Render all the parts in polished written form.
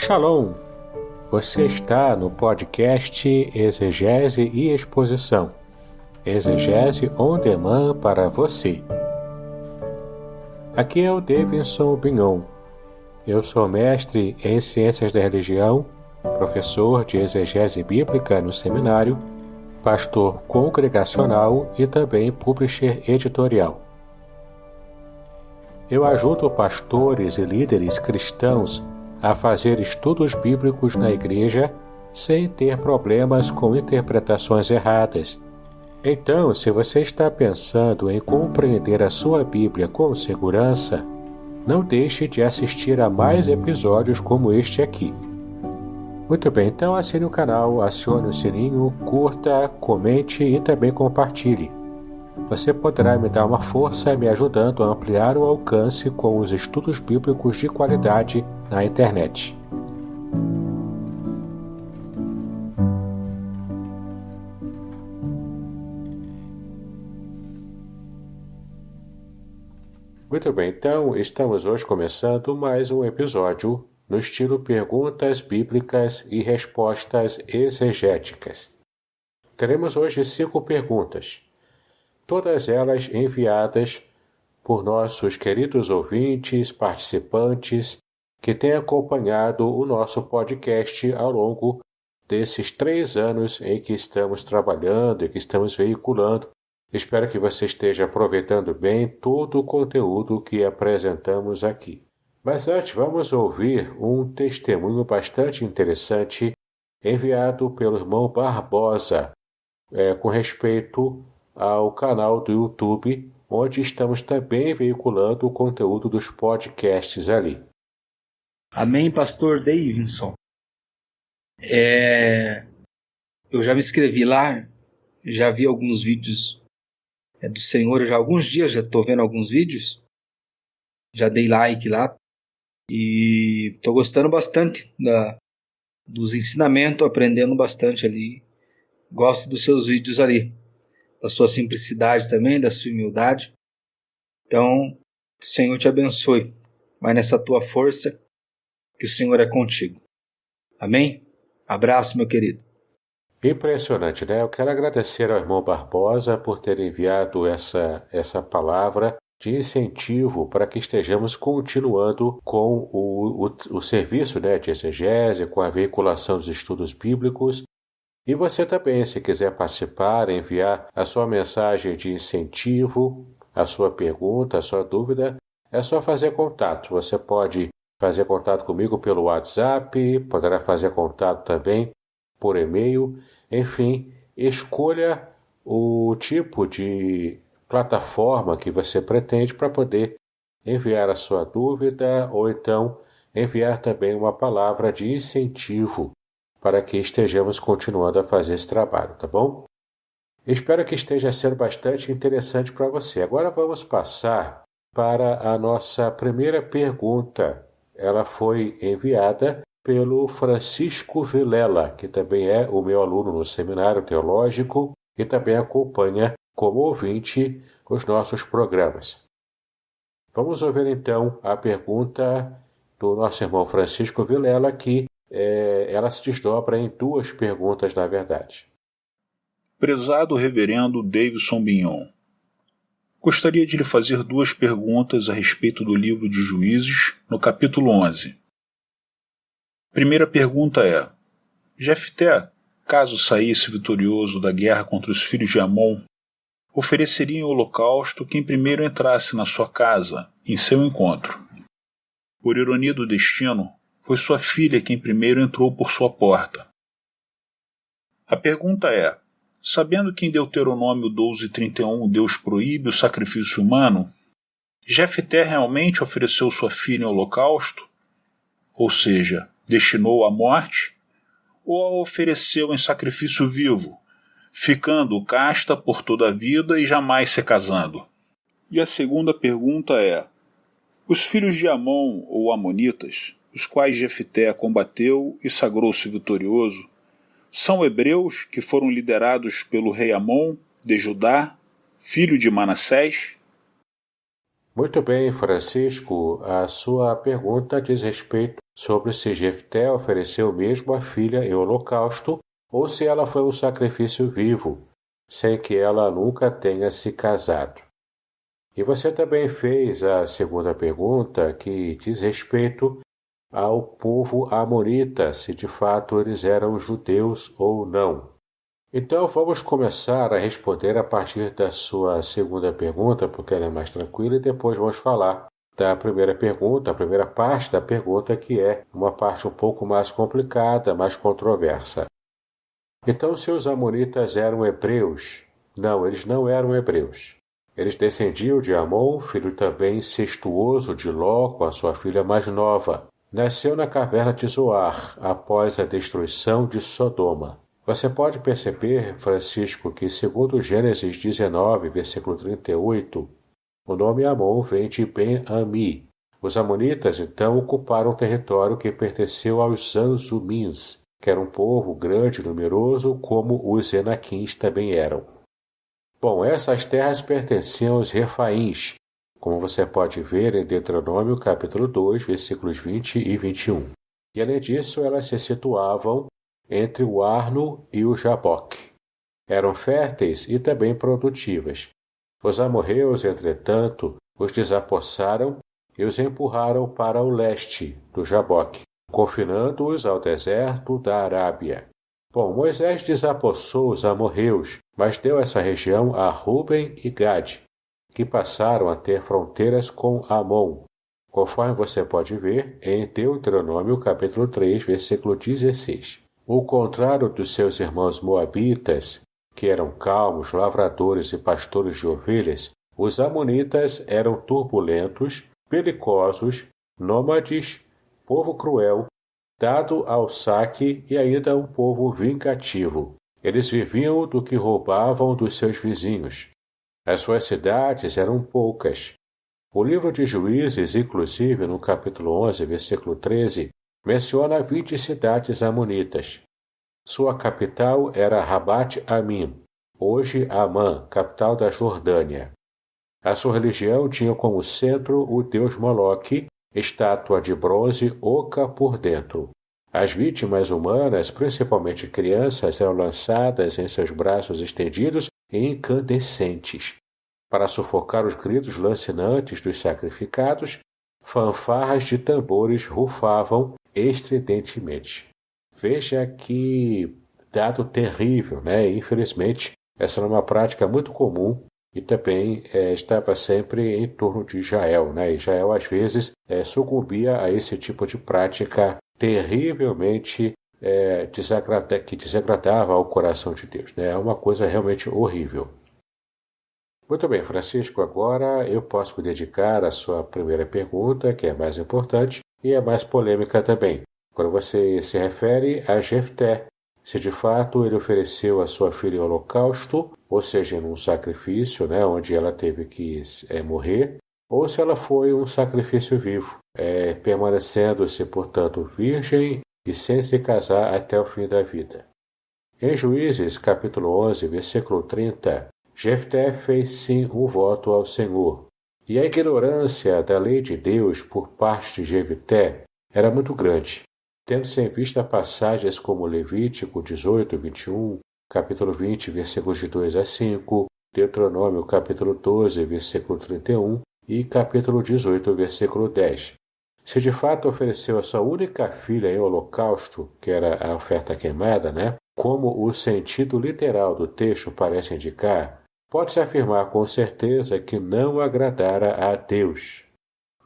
Shalom! Você está no podcast Exegese e Exposição. Exegese on demand para você. Aqui é o Davidson Bignon. Eu sou mestre em Ciências da Religião, professor de Exegese Bíblica no seminário, pastor congregacional e também publisher editorial. Eu ajudo pastores e líderes cristãos a fazer estudos bíblicos na igreja sem ter problemas com interpretações erradas. Então, se você está pensando em compreender a sua Bíblia com segurança, não deixe de assistir a mais episódios como este aqui. Muito bem, então assine o canal, acione o sininho, curta, comente e também compartilhe. Você poderá me dar uma força me ajudando a ampliar o alcance com os estudos bíblicos de qualidade na internet. Muito bem, então estamos hoje começando mais um episódio no estilo Perguntas Bíblicas e Respostas Exegéticas. Teremos hoje 5 perguntas, todas elas enviadas por nossos queridos ouvintes, participantes, que têm acompanhado o nosso podcast ao longo desses 3 anos em que estamos trabalhando e que estamos veiculando. Espero que você esteja aproveitando bem todo o conteúdo que apresentamos aqui. Mas antes, vamos ouvir um testemunho bastante interessante enviado pelo irmão Barbosa, com respeito ao canal do YouTube, onde estamos também veiculando o conteúdo dos podcasts ali. Amém, pastor Davidson. Eu já me inscrevi lá, já vi alguns vídeos do Senhor, já há alguns dias já estou vendo alguns vídeos, já dei like lá e estou gostando bastante dos ensinamentos, aprendendo bastante ali. Gosto dos seus vídeos ali, da sua simplicidade também, da sua humildade. Então, que o Senhor te abençoe, vai nessa tua força, que o Senhor é contigo. Amém? Abraço, meu querido. Impressionante, né? Eu quero agradecer ao irmão Barbosa por ter enviado essa palavra de incentivo para que estejamos continuando com o serviço, né, de exegese, com a veiculação dos estudos bíblicos. E você também, se quiser participar, enviar a sua mensagem de incentivo, a sua pergunta, a sua dúvida, é só fazer contato. Você pode fazer contato comigo pelo WhatsApp, poderá fazer contato também por e-mail. Enfim, escolha o tipo de plataforma que você pretende para poder enviar a sua dúvida ou então enviar também uma palavra de incentivo para que estejamos continuando a fazer esse trabalho, tá bom? Espero que esteja sendo bastante interessante para você. Agora vamos passar para a nossa primeira pergunta. Ela foi enviada pelo Francisco Vilela, que também é o meu aluno no seminário teológico e também acompanha como ouvinte os nossos programas. Vamos ouvir então a pergunta do nosso irmão Francisco Vilela, que ela se desdobra em 2 perguntas, na verdade. Prezado reverendo Davidson Bignon, gostaria de lhe fazer 2 perguntas a respeito do livro de Juízes, no capítulo 11. Primeira pergunta é: Jefté, caso saísse vitorioso da guerra contra os filhos de Amon, ofereceria em holocausto quem primeiro entrasse na sua casa, em seu encontro. Por ironia do destino, foi sua filha quem primeiro entrou por sua porta. A pergunta é: sabendo que em Deuteronômio 12:31 Deus proíbe o sacrifício humano, Jefté realmente ofereceu sua filha em holocausto? Ou seja, destinou à morte? Ou a ofereceu em sacrifício vivo, ficando casta por toda a vida e jamais se casando? E a segunda pergunta é: os filhos de Amon ou Amonitas, os quais Jefté combateu e sagrou-se vitorioso, são hebreus que foram liderados pelo rei Amon, de Judá, filho de Manassés? Muito bem, Francisco. A sua pergunta diz respeito sobre se Jefté ofereceu mesmo a filha em holocausto ou se ela foi um sacrifício vivo, sem que ela nunca tenha se casado. E você também fez a segunda pergunta, que diz respeito ao povo amonita, se de fato eles eram judeus ou não. Então vamos começar a responder a partir da sua segunda pergunta, porque ela é mais tranquila, e depois vamos falar da primeira pergunta, a primeira parte da pergunta, que é uma parte um pouco mais complicada, mais controversa. Então, se os amonitas eram hebreus? Não, eles não eram hebreus. Eles descendiam de Amon, filho também incestuoso de Ló, com a sua filha mais nova. Nasceu na caverna de Zoar, após a destruição de Sodoma. Você pode perceber, Francisco, que segundo Gênesis 19, versículo 38, o nome Amon vem de Ben-Ami. Os amonitas, então, ocuparam um território que pertenceu aos Zanzumins, que era um povo grande e numeroso, como os Enaquins também eram. Bom, essas terras pertenciam aos Refaíns, como você pode ver em Deuteronômio capítulo 2, versículos 20 e 21. E além disso, elas se situavam entre o Arno e o Jaboque. Eram férteis e também produtivas. Os amorreus, entretanto, os desapossaram e os empurraram para o leste do Jaboque, confinando-os ao deserto da Arábia. Bom, Moisés desapossou os amorreus, mas deu essa região a Ruben e Gade, que passaram a ter fronteiras com Amon, conforme você pode ver em Deuteronômio capítulo 3, versículo 16. Ao contrário dos seus irmãos moabitas, que eram calmos, lavradores e pastores de ovelhas, os amonitas eram turbulentos, belicosos, nômades, povo cruel, dado ao saque e ainda um povo vingativo. Eles viviam do que roubavam dos seus vizinhos. As suas cidades eram poucas. O livro de Juízes, inclusive no capítulo 11, versículo 13, menciona 20 cidades amonitas. Sua capital era Rabat-Amim, hoje Amã, capital da Jordânia. A sua religião tinha como centro o deus Moloque, estátua de bronze oca por dentro. As vítimas humanas, principalmente crianças, eram lançadas em seus braços estendidos e incandescentes. Para sufocar os gritos lancinantes dos sacrificados, fanfarras de tambores rufavam estridentemente. Veja que dado terrível, né? Infelizmente, essa era uma prática muito comum e também estava sempre em torno de Israel, né? Israel, às vezes, sucumbia a esse tipo de prática terrivelmente que desagradava ao coração de Deus, né? É uma coisa realmente horrível. Muito bem, Francisco, agora eu posso me dedicar à sua primeira pergunta, que é mais importante e é mais polêmica também. Quando você se refere a Jefté, se de fato ele ofereceu a sua filha em holocausto, ou seja, em um sacrifício, né, onde ela teve que morrer, ou se ela foi um sacrifício vivo, permanecendo-se, portanto, virgem e sem se casar até o fim da vida. Em Juízes, capítulo 11, versículo 30, Jefté fez sim um voto ao Senhor, e a ignorância da lei de Deus por parte de Jefté era muito grande, tendo-se em vista passagens como Levítico 18, 21, capítulo 20, versículos de 2 a 5, Deuteronômio capítulo 12, versículo 31 e capítulo 18, versículo 10. Se de fato ofereceu a sua única filha em holocausto, que era a oferta queimada, né? Como o sentido literal do texto parece indicar, pode-se afirmar com certeza que não agradara a Deus.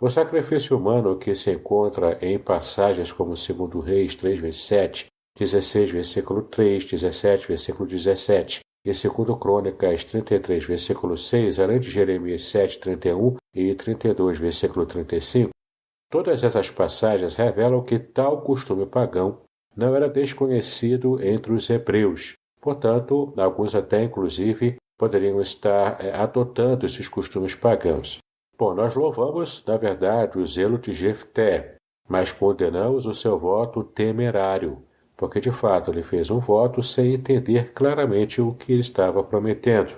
O sacrifício humano que se encontra em passagens como 2 Reis 3, versículo 7, 16, versículo 3, 17, versículo 17 e 2 Crônicas 33, versículo 6, além de Jeremias 7, 31 e 32, versículo 35, todas essas passagens revelam que tal costume pagão não era desconhecido entre os hebreus. Portanto, alguns até inclusive poderiam estar adotando esses costumes pagãos. Bom, nós louvamos, na verdade, o zelo de Jefté, mas condenamos o seu voto temerário, porque de fato ele fez um voto sem entender claramente o que ele estava prometendo.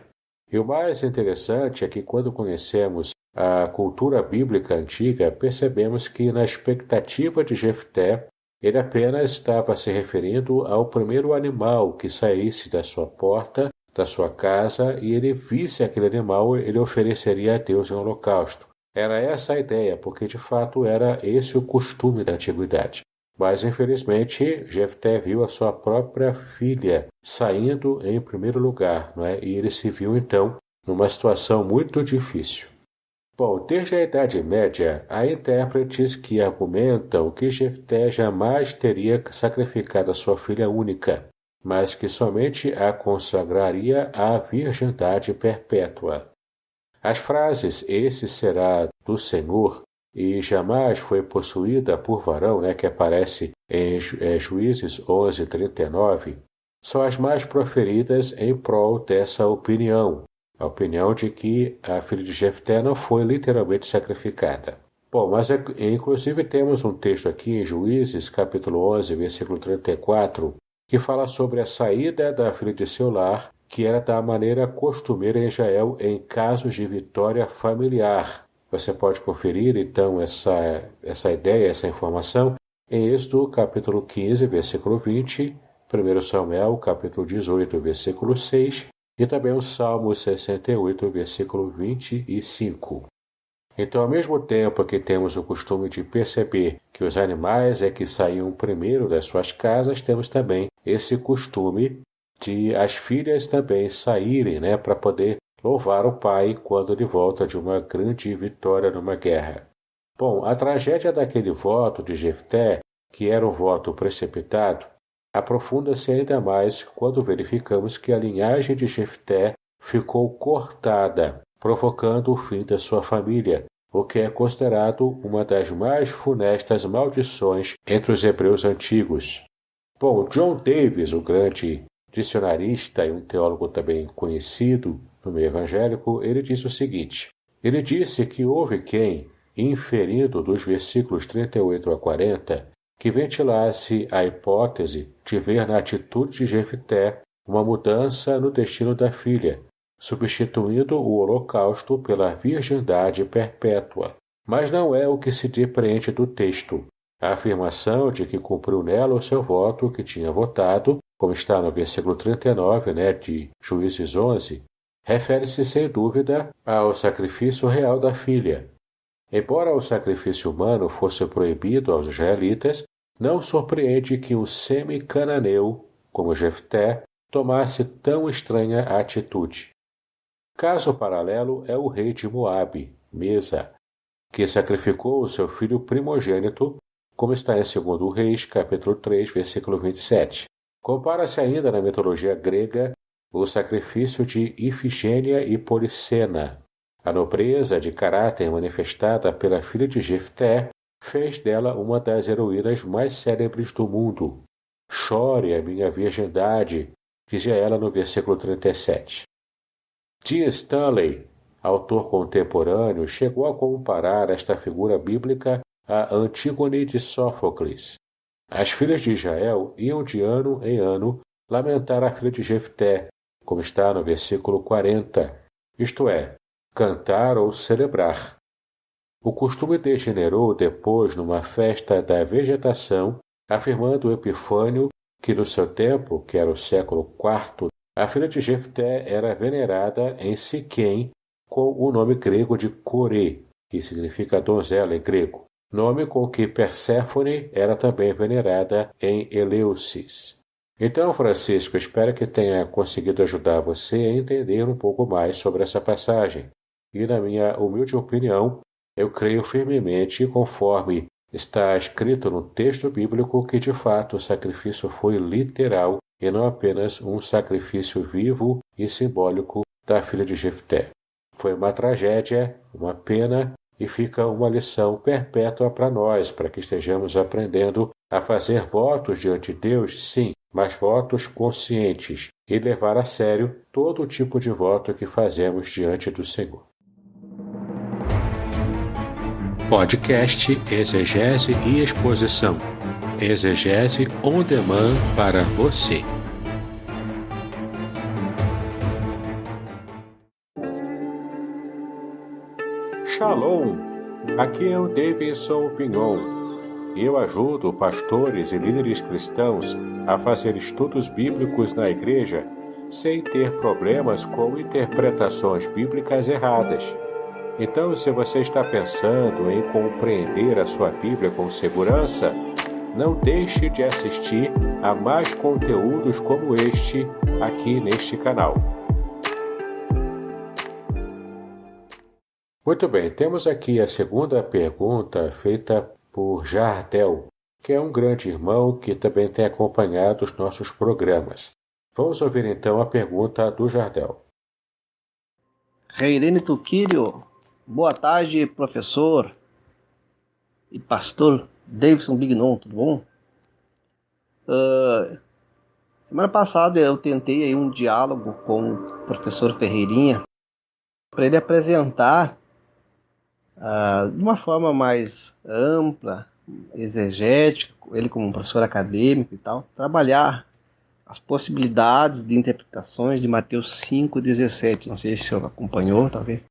E o mais interessante é que quando conhecemos a cultura bíblica antiga, percebemos que na expectativa de Jefté, ele apenas estava se referindo ao primeiro animal que saísse da sua porta, da sua casa, e ele visse aquele animal, ele ofereceria a Deus em holocausto. Era essa a ideia, porque de fato era esse o costume da antiguidade. Mas infelizmente Jefté viu a sua própria filha saindo em primeiro lugar, não é? E ele se viu então numa situação muito difícil. Bom, desde a Idade Média, há intérpretes que argumentam que Jefté jamais teria sacrificado a sua filha única, mas que somente a consagraria à virgindade perpétua. As frases "esse será do Senhor" e "jamais foi possuída por varão", que aparece em Juízes 11:39, são as mais proferidas em prol dessa opinião, a opinião de que a filha de Jefté não foi literalmente sacrificada. Bom, mas inclusive temos um texto aqui em Juízes, capítulo 11, versículo 34, que fala sobre a saída da filha de seu lar, que era da maneira costumeira em Israel em casos de vitória familiar. Você pode conferir, então, essa ideia, essa informação, em Êxodo, capítulo 15, versículo 20, 1 Samuel, capítulo 18, versículo 6, e também o Salmo 68, versículo 25. Então, ao mesmo tempo que temos o costume de perceber que os animais é que saíam primeiro das suas casas, temos também esse costume de as filhas também saírem, para poder louvar o pai quando ele volta de uma grande vitória numa guerra. Bom, a tragédia daquele voto de Jefté, que era um voto precipitado, aprofunda-se ainda mais quando verificamos que a linhagem de Jefté ficou cortada, provocando o fim da sua família, o que é considerado uma das mais funestas maldições entre os hebreus antigos. Bom, John Davis, o grande dicionarista e um teólogo também conhecido no meio evangélico, ele diz o seguinte: ele disse que houve quem, inferindo dos versículos 38 a 40, que ventilasse a hipótese de ver na atitude de Jefté uma mudança no destino da filha, substituindo o holocausto pela virgindade perpétua. Mas não é o que se depreende do texto. A afirmação de que cumpriu nela o seu voto que tinha votado, como está no versículo 39, de Juízes 11, refere-se sem dúvida ao sacrifício real da filha. Embora o sacrifício humano fosse proibido aos israelitas, não surpreende que um semi-cananeu, como Jefté, tomasse tão estranha atitude. Caso paralelo é o rei de Moabe, Mesa, que sacrificou o seu filho primogênito, como está em 2 Reis, capítulo 3, versículo 27. Compara-se ainda na mitologia grega o sacrifício de Ifigênia e Policena. A nobreza de caráter manifestada pela filha de Jefté fez dela uma das heroínas mais célebres do mundo. "Chore a minha virgindade", dizia ela no versículo 37. D. Stanley, autor contemporâneo, chegou a comparar esta figura bíblica a Antígone de Sófocles. As filhas de Israel iam de ano em ano lamentar a filha de Jefté, como está no versículo 40, isto é, cantar ou celebrar. O costume degenerou depois numa festa da vegetação, afirmando Epifânio que no seu tempo, que era o século IV, a filha de Jefté era venerada em Siquém com o nome grego de Coré, que significa donzela em grego, nome com que Perséfone era também venerada em Eleusis. Então, Francisco, espero que tenha conseguido ajudar você a entender um pouco mais sobre essa passagem. E, na minha humilde opinião, eu creio firmemente, conforme está escrito no texto bíblico, que de fato o sacrifício foi literal e não apenas um sacrifício vivo e simbólico da filha de Jefté. Foi uma tragédia, uma pena, e fica uma lição perpétua para nós, para que estejamos aprendendo a fazer votos diante de Deus, sim, mas votos conscientes, e levar a sério todo tipo de voto que fazemos diante do Senhor. Podcast Exegese e Exposição. Exegese on demand para você. Shalom! Aqui é o Davidson Pignon. Eu ajudo pastores e líderes cristãos a fazer estudos bíblicos na igreja sem ter problemas com interpretações bíblicas erradas. Então, se você está pensando em compreender a sua Bíblia com segurança, não deixe de assistir a mais conteúdos como este aqui neste canal. Muito bem, temos aqui a segunda pergunta feita por Jardel, que é um grande irmão que também tem acompanhado os nossos programas. Vamos ouvir então a pergunta do Jardel. Reirene Tuquírio, boa tarde, professor e pastor Davidson Bignon, tudo bom? Semana passada eu tentei aí um diálogo com o professor Ferreirinha para ele apresentar de uma forma mais ampla, exegética, ele como um professor acadêmico e tal, trabalhar as possibilidades de interpretações de Mateus 5,17. Não sei se o senhor acompanhou, talvez.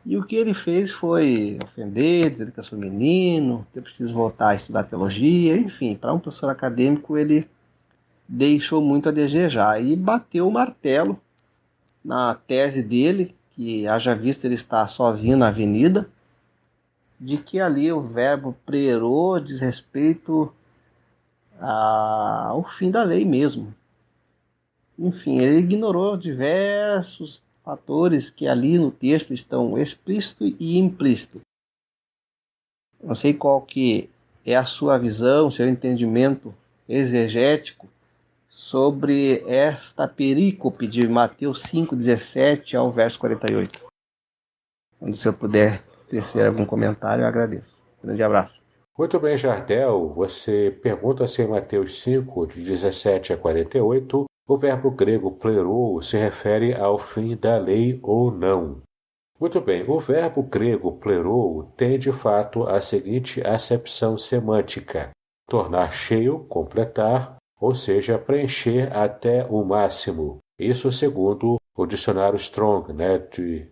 E o que ele fez foi ofender, dizer que eu sou menino, que eu preciso voltar a estudar teologia, enfim, para um professor acadêmico ele deixou muito a desejar e bateu o martelo na tese dele, que haja visto ele estar sozinho na avenida, de que ali o verbo prerô diz respeito ao fim da lei mesmo. Enfim, ele ignorou diversos fatores que ali no texto estão explícito e implícito. Não sei qual que é a sua visão, seu entendimento exegético sobre esta perícope de Mateus 5,17 ao verso 48. Quando o senhor puder tecer algum comentário, eu agradeço. Um grande abraço. Muito bem, Jardel. Você pergunta se em Mateus 5, de 17 a 48, o verbo grego plerô se refere ao fim da lei ou não. Muito bem, o verbo grego plerô tem de fato a seguinte acepção semântica: tornar cheio, completar, ou seja, preencher até o máximo. Isso segundo o dicionário Strong,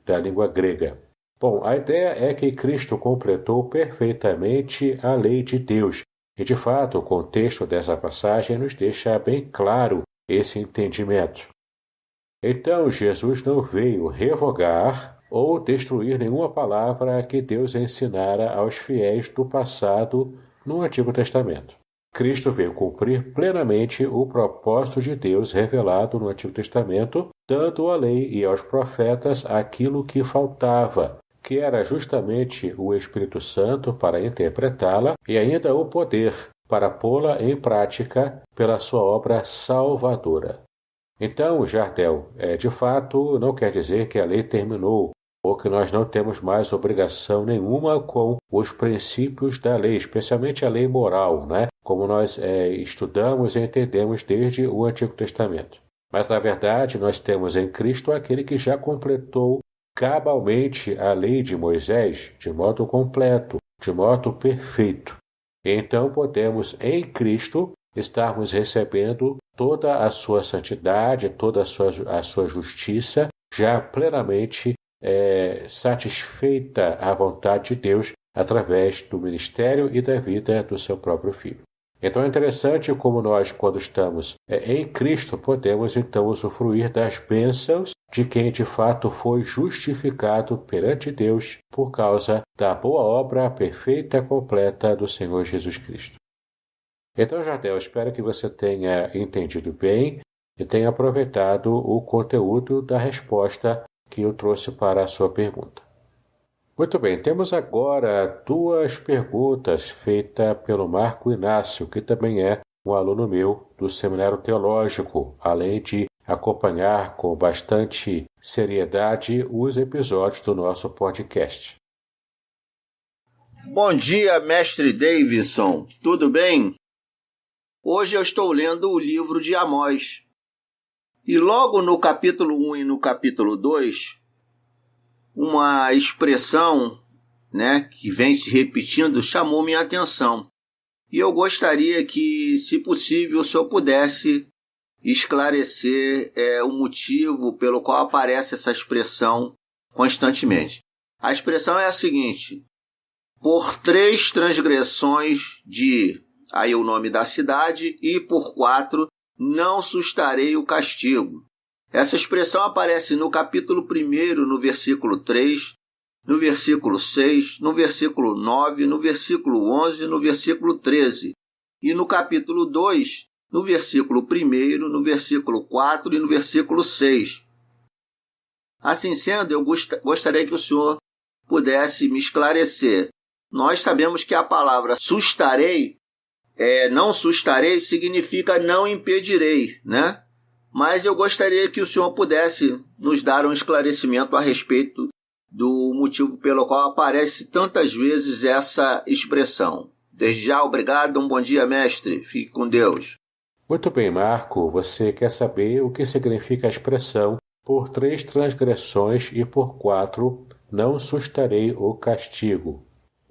da língua grega. Bom, a ideia é que Cristo completou perfeitamente a lei de Deus. E, de fato, o contexto dessa passagem nos deixa bem claro esse entendimento. Então, Jesus não veio revogar ou destruir nenhuma palavra que Deus ensinara aos fiéis do passado no Antigo Testamento. Cristo veio cumprir plenamente o propósito de Deus revelado no Antigo Testamento, dando à lei e aos profetas aquilo que faltava, que era justamente o Espírito Santo para interpretá-la e ainda o poder para pô-la em prática pela sua obra salvadora. Então, Jardel, de fato, não quer dizer que a lei terminou ou que nós não temos mais obrigação nenhuma com os princípios da lei, especialmente a lei moral, como nós estudamos e entendemos desde o Antigo Testamento. Mas, na verdade, nós temos em Cristo aquele que já completou cabalmente a lei de Moisés de modo completo, de modo perfeito. Então podemos, em Cristo, estarmos recebendo toda a sua santidade, toda a sua justiça, já plenamente satisfeita à vontade de Deus através do ministério e da vida do seu próprio Filho. Então é interessante como nós, quando estamos em Cristo, podemos então usufruir das bênçãos de quem de fato foi justificado perante Deus por causa da boa obra perfeita e completa do Senhor Jesus Cristo. Então, Jardel, espero que você tenha entendido bem e tenha aproveitado o conteúdo da resposta que eu trouxe para a sua pergunta. Muito bem, temos agora duas perguntas feitas pelo Marco Inácio, que também é um aluno meu do Seminário Teológico, além de acompanhar com bastante seriedade os episódios do nosso podcast. Bom dia, mestre Davidson, tudo bem? Hoje eu estou lendo o livro de Amós. E logo no capítulo 1 e no capítulo 2, uma expressão, que vem se repetindo chamou minha atenção. E eu gostaria que, se possível, o senhor pudesse esclarecer o motivo pelo qual aparece essa expressão constantemente. A expressão é a seguinte: por 3 transgressões de, aí o nome da cidade, e por 4 não sustarei o castigo. Essa expressão aparece no capítulo 1, no versículo 3, no versículo 6, no versículo 9, no versículo 11, no versículo 13, e no capítulo 2, no versículo 1, no versículo 4 e no versículo 6. Assim sendo, eu gostaria que o senhor pudesse me esclarecer. Nós sabemos que a palavra sustarei, não sustarei, significa não impedirei, né? Mas eu gostaria que o senhor pudesse nos dar um esclarecimento a respeito do motivo pelo qual aparece tantas vezes essa expressão. Desde já, obrigado, um bom dia, mestre. Fique com Deus. Muito bem, Marco. Você quer saber o que significa a expressão por 3 transgressões e por 4 não sustarei o castigo?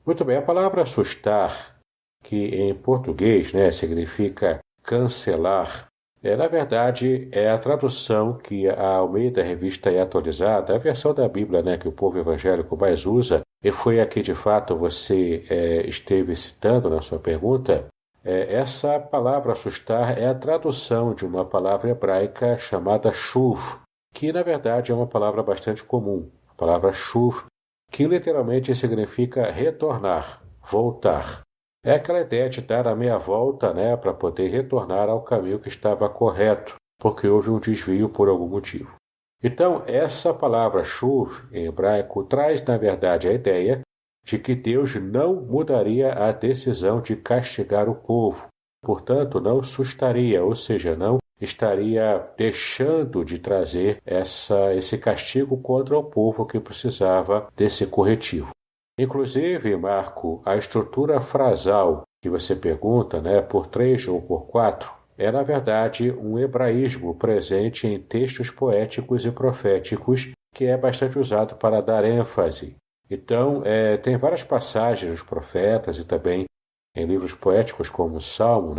Muito bem, a palavra sustar, que em português, significa cancelar, na verdade é a tradução que a Almeida Revista e Atualizada, a versão da Bíblia que o povo evangélico mais usa, e foi a que de fato você esteve citando na sua pergunta. Essa palavra sustar é a tradução de uma palavra hebraica chamada shuv, que na verdade é uma palavra bastante comum, a palavra shuv, que literalmente significa retornar, voltar. É aquela ideia de dar a meia volta, para poder retornar ao caminho que estava correto, porque houve um desvio por algum motivo. Então, essa palavra shuv, em hebraico, traz, na verdade, a ideia de que Deus não mudaria a decisão de castigar o povo. Portanto, não sustaria, ou seja, não estaria deixando de trazer esse castigo contra o povo que precisava desse corretivo. Inclusive, Marco, a estrutura frasal que você pergunta, por 3 ou por 4, é na verdade um hebraísmo presente em textos poéticos e proféticos que é bastante usado para dar ênfase. Então, tem várias passagens dos profetas e também em livros poéticos como o Salmo,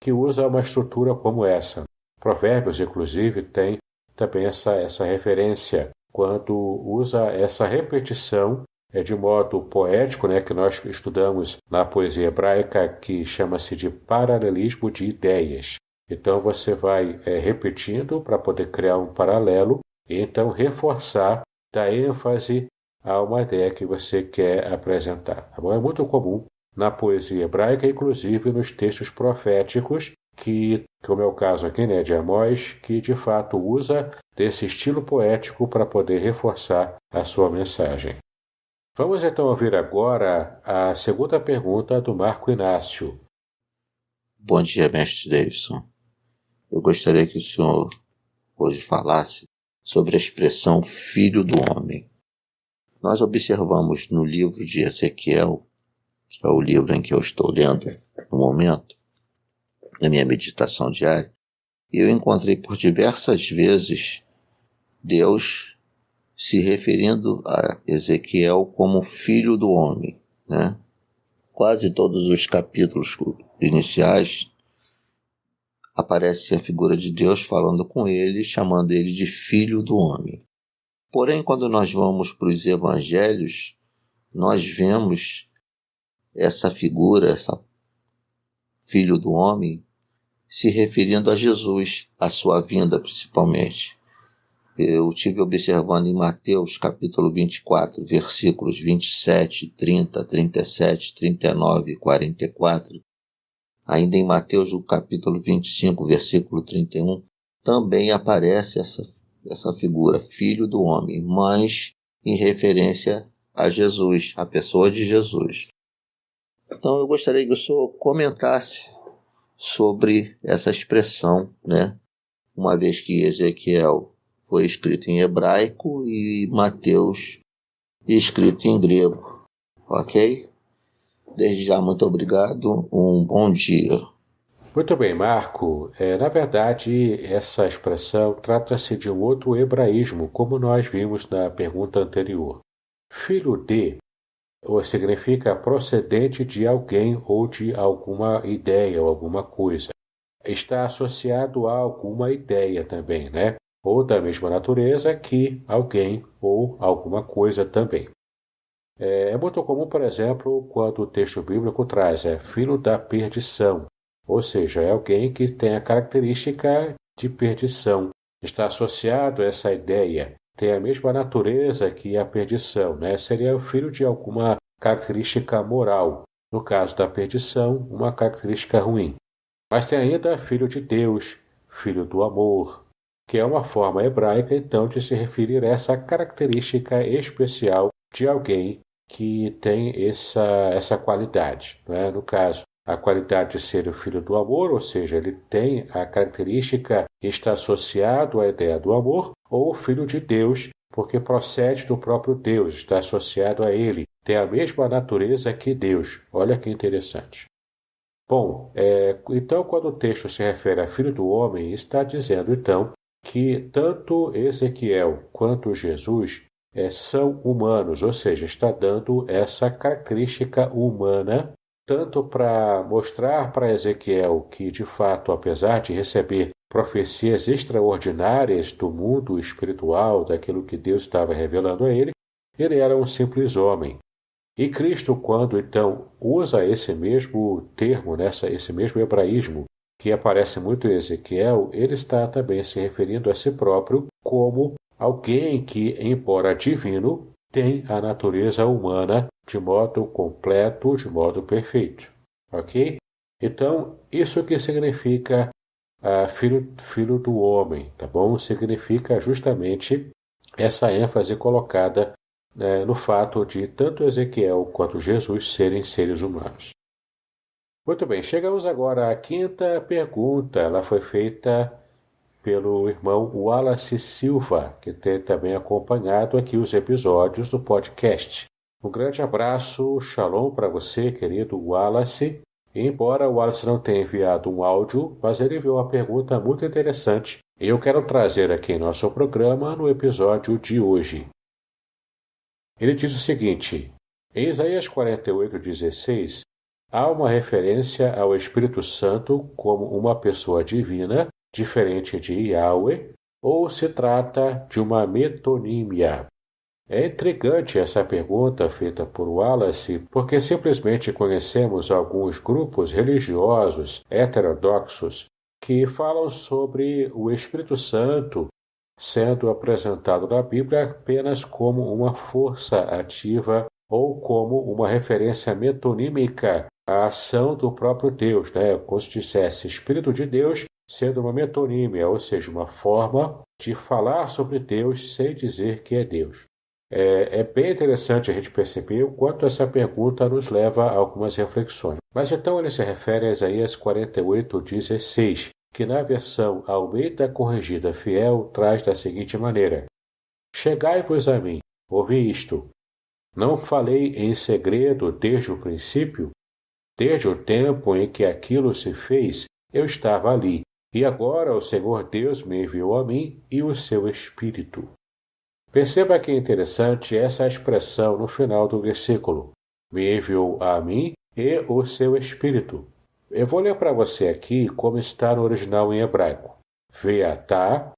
que usa uma estrutura como essa. Provérbios, inclusive, tem também essa referência, quando usa essa repetição de modo poético, que nós estudamos na poesia hebraica, que chama-se de paralelismo de ideias. Então você vai repetindo para poder criar um paralelo e então reforçar, dar ênfase a uma ideia que você quer apresentar. Tá bom? É muito comum na poesia hebraica, inclusive nos textos proféticos, que, como é o caso aqui de Amós, que de fato usa desse estilo poético para poder reforçar a sua mensagem. Vamos então ouvir agora a segunda pergunta do Marco Inácio. Bom dia, mestre Davidson. Eu gostaria que o senhor hoje falasse sobre a expressão filho do homem. Nós observamos no livro de Ezequiel, que é o livro em que eu estou lendo no momento, na minha meditação diária, e eu encontrei por diversas vezes Deus se referindo a Ezequiel como filho do homem, Quase todos os capítulos iniciais aparece a figura de Deus falando com ele, chamando ele de filho do homem. Porém, quando nós vamos para os evangelhos, nós vemos essa figura, filho do homem, se referindo a Jesus, a sua vinda principalmente. Eu estive observando em Mateus capítulo 24, versículos 27, 30, 37, 39 e 44. Ainda em Mateus, o capítulo 25, versículo 31, também aparece essa figura, filho do homem, mas em referência a Jesus, a pessoa de Jesus. Então eu gostaria que o senhor comentasse sobre essa expressão, uma vez que Ezequiel foi escrito em hebraico e Mateus escrito em grego, ok? Desde já, muito obrigado, um bom dia. Muito bem, Marco. Na verdade, essa expressão trata-se de um outro hebraísmo, como nós vimos na pergunta anterior. Filho de significa procedente de alguém ou de alguma ideia ou alguma coisa. Está associado a alguma ideia também, ou da mesma natureza que alguém ou alguma coisa também. É muito comum, por exemplo, quando o texto bíblico traz filho da perdição, ou seja, é alguém que tem a característica de perdição. Está associado a essa ideia, tem a mesma natureza que a perdição, né? Seria o filho de alguma característica moral. No caso da perdição, uma característica ruim. Mas tem ainda filho de Deus, filho do amor, que é uma forma hebraica, então, de se referir a essa característica especial de alguém que tem essa qualidade, né? No caso, a qualidade de ser o filho do amor, ou seja, ele tem a característica que está associado à ideia do amor, ou o filho de Deus, porque procede do próprio Deus, está associado a ele, tem a mesma natureza que Deus. Olha que interessante. Bom, então quando o texto se refere a filho do homem, está dizendo então que tanto Ezequiel quanto Jesus são humanos, ou seja, está dando essa característica humana, tanto para mostrar para Ezequiel que, de fato, apesar de receber profecias extraordinárias do mundo espiritual, daquilo que Deus estava revelando a ele era um simples homem. E Cristo, quando então usa esse mesmo termo, esse mesmo hebraísmo, que aparece muito em Ezequiel, ele está também se referindo a si próprio como alguém que, embora divino, tem a natureza humana de modo completo, de modo perfeito. Ok? Então, isso que significa filho do homem, tá bom? Significa justamente essa ênfase colocada no fato de tanto Ezequiel quanto Jesus serem seres humanos. Muito bem, chegamos agora à quinta pergunta. Ela foi feita pelo irmão Wallace Silva, que tem também acompanhado aqui os episódios do podcast. Um grande abraço, shalom para você, querido Wallace. E embora o Wallace não tenha enviado um áudio, mas ele enviou uma pergunta muito interessante e eu quero trazer aqui em nosso programa no episódio de hoje. Ele diz o seguinte: em Isaías 48:16, há uma referência ao Espírito Santo como uma pessoa divina, diferente de Yahweh, ou se trata de uma metonímia? É intrigante essa pergunta feita por Wallace, porque simplesmente conhecemos alguns grupos religiosos heterodoxos que falam sobre o Espírito Santo sendo apresentado na Bíblia apenas como uma força ativa ou como uma referência metonímica à ação do próprio Deus, como se dissesse Espírito de Deus sendo uma metonímia, ou seja, uma forma de falar sobre Deus sem dizer que é Deus. É bem interessante a gente perceber o quanto essa pergunta nos leva a algumas reflexões. Mas então ele se refere a Isaías 48:16, que na versão Almeida Corrigida Fiel traz da seguinte maneira: chegai-vos a mim, ouvi isto. Não falei em segredo desde o princípio? Desde o tempo em que aquilo se fez, eu estava ali, e agora o Senhor Deus me enviou a mim e o seu Espírito. Perceba que é interessante essa expressão no final do versículo. Me enviou a mim e o seu Espírito. Eu vou ler para você aqui como está no original em hebraico. Ve'atá,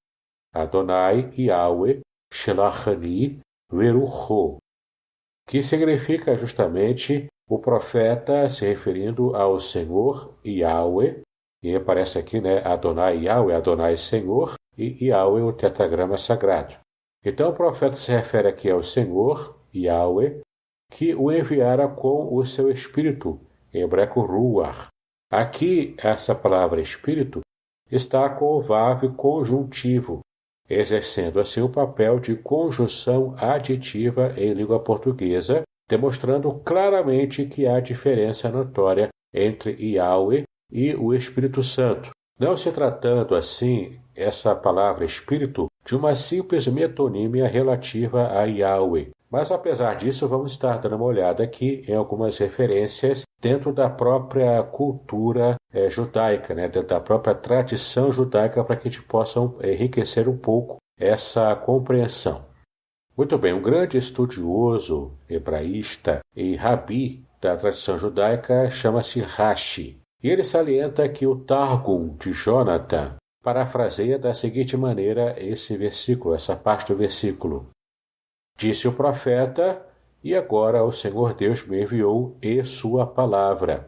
Adonai Yahweh, Shelachani, Verucho, que significa justamente o profeta se referindo ao Senhor Yahweh, e aparece aqui, Adonai Yahweh, Adonai Senhor, e Yahweh, o tetragrama sagrado. Então o profeta se refere aqui ao Senhor, Yahweh, que o enviara com o seu Espírito, em hebraico Ruach. Aqui, essa palavra Espírito está com o vav conjuntivo, exercendo assim o papel de conjunção aditiva em língua portuguesa, demonstrando claramente que há diferença notória entre Yahweh e o Espírito Santo, não se tratando assim essa palavra Espírito de uma simples metonímia relativa a Yahweh. Mas apesar disso, vamos estar dando uma olhada aqui em algumas referências dentro da própria cultura judaica, dentro da própria tradição judaica, para que a gente possa enriquecer um pouco essa compreensão. Muito bem, um grande estudioso hebraísta e rabi da tradição judaica chama-se Rashi. E ele salienta que o Targum de Jonathan parafraseia da seguinte maneira esse versículo, essa parte do versículo. Disse o profeta, e agora o Senhor Deus me enviou e sua palavra.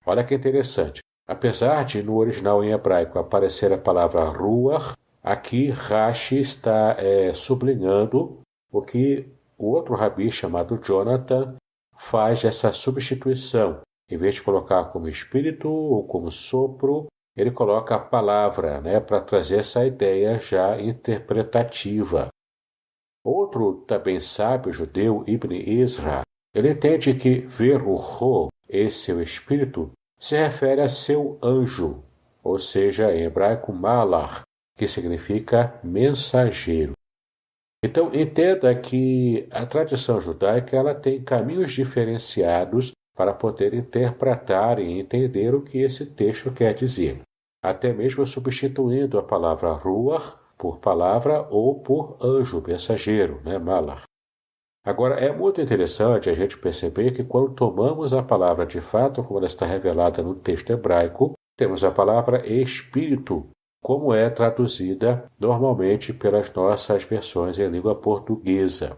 Olha que interessante. Apesar de no original em hebraico aparecer a palavra ruach, aqui Rashi está sublinhando o que o outro rabi chamado Jonathan faz essa substituição. Em vez de colocar como espírito ou como sopro, ele coloca a palavra, para trazer essa ideia já interpretativa. Outro também sábio judeu, Ibn Ezra, ele entende que Verucho, esse seu espírito, se refere a seu anjo, ou seja, em hebraico malach, que significa mensageiro. Então, entenda que a tradição judaica ela tem caminhos diferenciados para poder interpretar e entender o que esse texto quer dizer, até mesmo substituindo a palavra ruach por palavra ou por anjo, mensageiro, malach. Agora, é muito interessante a gente perceber que quando tomamos a palavra de fato, como ela está revelada no texto hebraico, temos a palavra espírito, como é traduzida normalmente pelas nossas versões em língua portuguesa.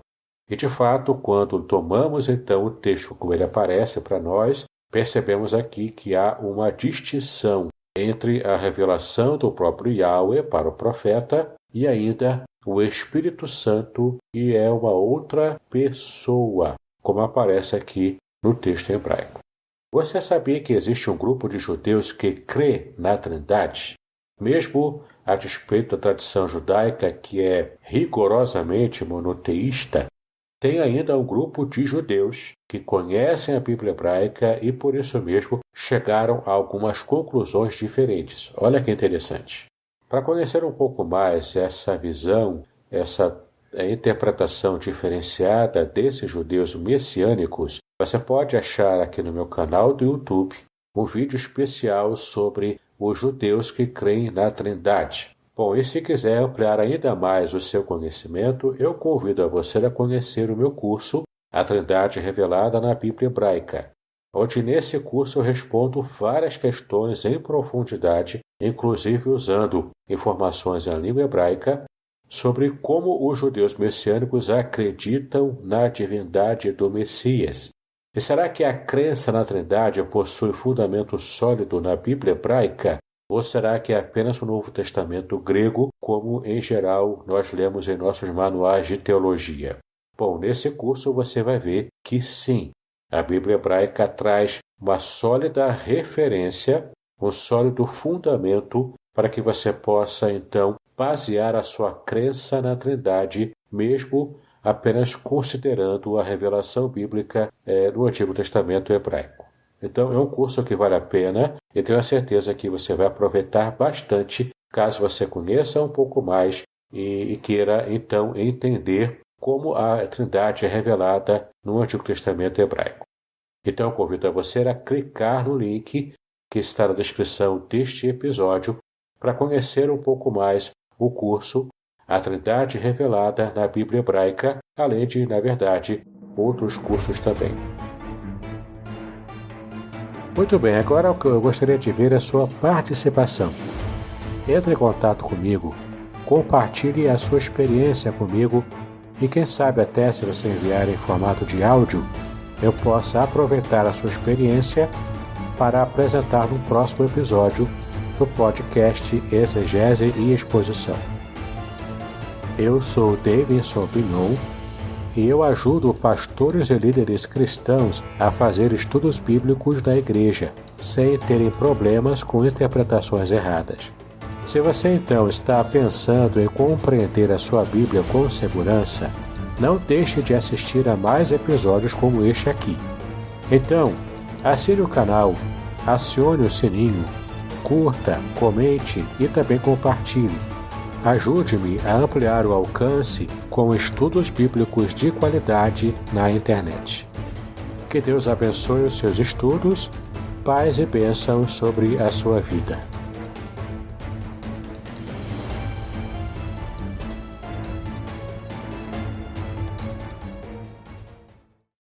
E, de fato, quando tomamos então o texto como ele aparece para nós, percebemos aqui que há uma distinção entre a revelação do próprio Yahweh para o profeta e ainda o Espírito Santo, que é uma outra pessoa, como aparece aqui no texto hebraico. Você sabia que existe um grupo de judeus que crê na Trindade? Mesmo a despeito da tradição judaica, que é rigorosamente monoteísta, tem ainda um grupo de judeus que conhecem a Bíblia hebraica e, por isso mesmo, chegaram a algumas conclusões diferentes. Olha que interessante. Para conhecer um pouco mais essa visão, essa interpretação diferenciada desses judeus messiânicos, você pode achar aqui no meu canal do YouTube um vídeo especial sobre os judeus que creem na Trindade. Bom, e se quiser ampliar ainda mais o seu conhecimento, eu convido a você a conhecer o meu curso, A Trindade Revelada na Bíblia Hebraica, onde nesse curso eu respondo várias questões em profundidade, inclusive usando informações em língua hebraica, sobre como os judeus messiânicos acreditam na divindade do Messias. E será que a crença na Trindade possui fundamento sólido na Bíblia hebraica? Ou será que é apenas o Novo Testamento grego, como em geral nós lemos em nossos manuais de teologia? Bom, nesse curso você vai ver que sim, a Bíblia hebraica traz uma sólida referência, um sólido fundamento para que você possa então basear a sua crença na Trindade, mesmo apenas considerando a revelação bíblica no Antigo Testamento hebraico. Então é um curso que vale a pena e tenho a certeza que você vai aproveitar bastante caso você conheça um pouco mais e queira então entender como a Trindade é revelada no Antigo Testamento hebraico. Então eu convido a você a clicar no link que está na descrição deste episódio para conhecer um pouco mais o curso A Trindade Revelada na Bíblia Hebraica, além de, na verdade, outros cursos também. Muito bem, agora o que eu gostaria de ver é a sua participação. Entre em contato comigo, compartilhe a sua experiência comigo e quem sabe até se você enviar em formato de áudio, eu possa aproveitar a sua experiência para apresentar no próximo episódio do podcast Exegese e Exposição. Eu sou Davidson Bignon e eu ajudo pastores e líderes cristãos a fazer estudos bíblicos da igreja, sem terem problemas com interpretações erradas. Se você então está pensando em compreender a sua Bíblia com segurança, não deixe de assistir a mais episódios como este aqui. Então, assine o canal, acione o sininho, curta, comente e também compartilhe. Ajude-me a ampliar o alcance com estudos bíblicos de qualidade na internet. Que Deus abençoe os seus estudos, paz e bênçãos sobre a sua vida.